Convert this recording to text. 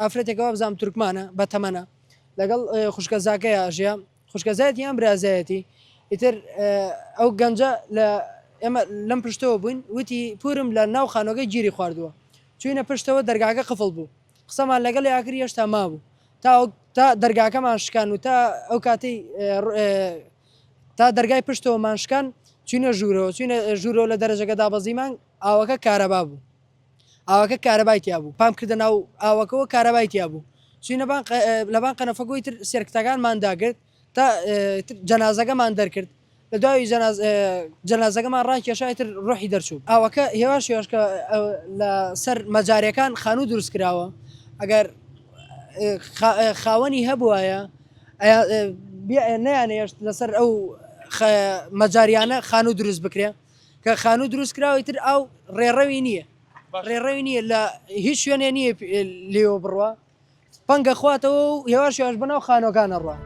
ئافرەتێکەوە بزانام تورکمانە بە تەمەنە لەگەڵ خوشکەزاکەی ئاژیا خوشکەزایەتی یان برازایەتی ئیتر ئەو گەنجە لە ئێمە لەم پشتەوە بووین وتی پورم لە ناو خانۆگەی گیری خواردووە چوینە پشتەوە دەرگاکە قفڵ بوو قسەمان لەگەڵ یاکری هێشتا مابوو تا دەرگاکەمان شکان و تا ئەو کاتی تا دەرگای پشتەوەمان شکان چوینە ژوورەوە چوینە ژوورەوە لە دەرەجەکە دابەزیمان ئاوەکە کارەبا بوو ئاوەکە کارەبای تیا بوو پام کردە ناو ئاوەکەەوە کارەبای تیا بوو چوینە لەبان قەنەفەگوی تر سێرکتەکانمان داگرت تا جەنازەکەمان دەرکرد لە دوای جەنازەکەمان ڕاکێشای تر ڕۆحی دەرچوو ئاوەکە هێواش هێواشکە لە سەر مەجارەکان خانوو دروست کراوە ئەگەر خاوەنی هەبووایە نەیانێشت لەسەر ئەو مەجاریانە خانوو دروست بکرێ کە خانوو دروست کراوەی تر ئەو ڕێڕەوی نییە ڕێڕەوی نییە لە هیچ شوێنێ نییە لێوە بڕوە پەنگە خواتەوە و هێواش هێواش بناو خانۆکانە ڕوە.